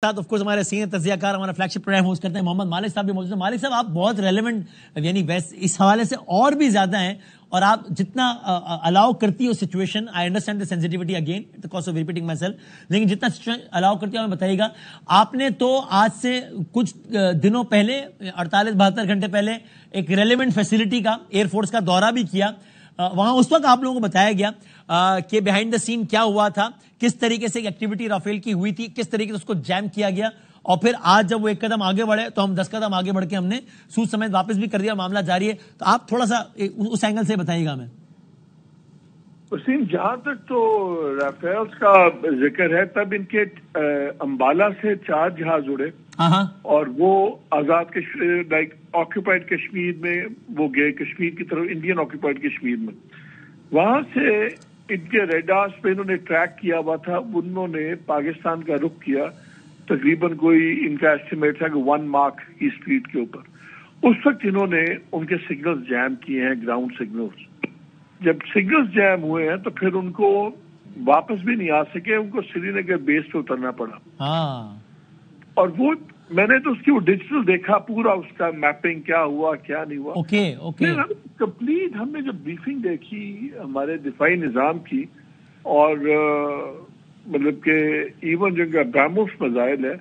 ساتھ of course ہمارے senior تجزیہ کار ہمارا فلیگ شپ پروگرام ہوسٹ کرتے ہیں محمد مالک صاحب بھی موجود ہیں. مالک صاحب آپ بہت ریلیونٹ یعنی اس حوالے سے اور بھی زیادہ ہیں اور آپ جتنا الاؤ کرتی ہو situation, I understand the sensitivity again the cost of repeating myself, لیکن جتنا الاؤ کرتی ہو ہمیں بتائیے گا. آپ نے تو آج سے کچھ دنوں پہلے 48-72 گھنٹے پہلے ایک ریلیونٹ فیسلٹی کا ایئر فورس کا دورہ بھی کیا. وہاں اس وقت آپ لوگوں کو بتایا گیا کہ بیہائنڈ دا سین کیا ہوا تھا, کس طریقے سے ایکٹیویٹی رافیل کی ہوئی تھی, کس طریقے سے اس کو جیم کیا گیا, اور پھر آج جب وہ ایک قدم آگے بڑھے تو ہم 10 قدم آگے بڑھ کے ہم نے سود سمیت واپس بھی کر دیا, معاملہ جاری ہے. تو آپ تھوڑا سا اس اینگل سے بتائیے گا ہمیں. وسیم, جہاں تک تو رافیلز کا ذکر ہے, تب ان کے امبالہ سے 4 جہاز اڑے اور وہ آزاد لائک آکوپائڈ کشمیر میں وہ گئے, کشمیر کی طرف, انڈین آکوپائڈ کشمیر میں. وہاں سے ان کے ریڈارز پہ انہوں نے ٹریک کیا ہوا تھا, انہوں نے پاکستان کا رخ کیا. تقریباً کوئی ان کا ایسٹیمیٹ تھا کہ 1 مارک کی اسپیڈ کے اوپر. اس وقت انہوں نے ان کے سگنلز جیم کیے ہیں, گراؤنڈ سگنلز. جب سگنلز جیم ہوئے ہیں تو پھر ان کو واپس بھی نہیں آ سکے, ان کو سری نگر بیس پہ اترنا پڑا. اور وہ میں نے تو اس کی وہ ڈیجیٹل دیکھا پورا, اس کا میپنگ کیا ہوا کیا نہیں ہوا. کمپلیٹ ہم نے جب بریفنگ دیکھی ہمارے دفاعی نظام کی, اور مطلب کہ ایون جو کا برہموس میزائل ہے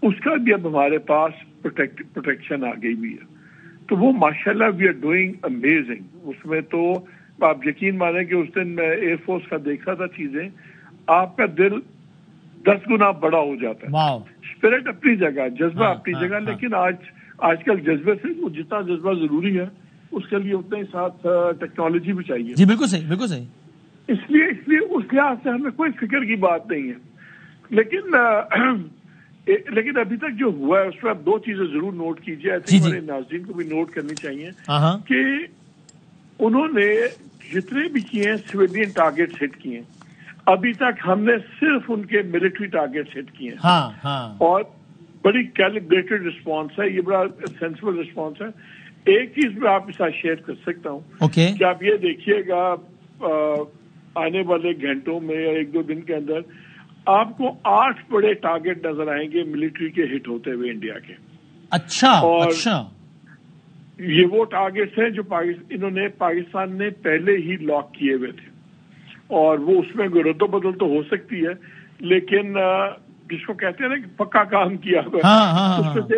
اس کا بھی اب ہمارے پاس پروٹیکشن آ گئی بھی ہے. تو وہ ماشاءاللہ وی آر ڈوئنگ امیزنگ. اس میں تو آپ یقین مانیں کہ اس دن میں ایئر فورس کا دیکھا تھا چیزیں, آپ کا دل 10 گنا بڑا ہو جاتا ہے. اسپرٹ اپنی جگہ, جذبہ اپنی جگہ, لیکن آج کل جذبے سے جتنا جذبہ ضروری ہے اس کے لیے اتنے ہی ساتھ ٹیکنالوجی بھی چاہیے. جی بالکل صحیح, بالکل صحیح. اس لیے اس لحاظ سے ہمیں کوئی فکر کی بات نہیں ہے. لیکن ابھی تک جو ہوا ہے اس میں آپ 2 چیزیں ضرور نوٹ کیجیے, ہمارے ناظرین کو بھی نوٹ کرنی چاہیے کہ انہوں نے جتنے بھی کیے ہیں سویلین ٹارگیٹ ہٹ کیے ہیں. ابھی تک ہم نے صرف ان کے ملٹری ٹارگیٹ ہٹ کیے ہیں, اور بڑی کیلیبریٹڈ رسپانس ہے, یہ بڑا سینسبل رسپانس ہے. ایک چیز میں آپ کے ساتھ شیئر کر سکتا ہوں کہ آپ یہ دیکھیے گا آنے والے گھنٹوں میں یا 1-2 دن کے اندر آپ کو 8 بڑے ٹارگیٹ نظر آئیں گے ملٹری کے ہٹ ہوتے ہوئے انڈیا کے. اور یہ وہ ٹارگیٹس ہیں جو انہوں نے پاکستان نے پہلے ہی لاک کیے ہوئے تھے, اور وہ اس میں رد و بدل تو ہو سکتی ہے, لیکن جس کو کہتے ہیں نا کہ پکا کام کیا ہوا ہے. اس میں سے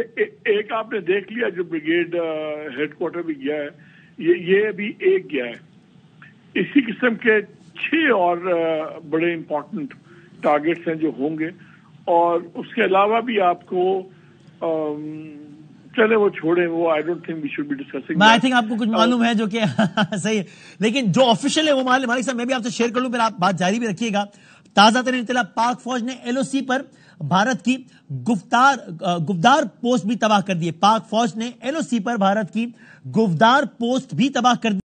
ایک آپ نے دیکھ لیا جو بریگیڈ ہیڈ کوارٹر بھی گیا ہے, یہ ابھی ایک گیا ہے. اسی قسم کے 6 اور بڑے امپورٹنٹ ٹارگیٹس ہیں جو ہوں گے. اور اس کے علاوہ بھی آپ کو چلے وہ چھوڑیں, وہ I don't think we should be discussing. I think آپ کو کچھ معلوم ہے جو کہ صحیح ہے, لیکن جو آفیشیل ہے وہ مالک صاحب میں بھی آپ سے شیئر کر لوں, پھر آپ بات جاری بھی رکھیے گا. تازہ ترین اطلاع, پاک فوج نے LOC پر بھارت کی گفتار پوسٹ بھی تباہ کر دی. پاک فوج نے LOC پر بھارت کی گفتار پوسٹ بھی تباہ کر دی.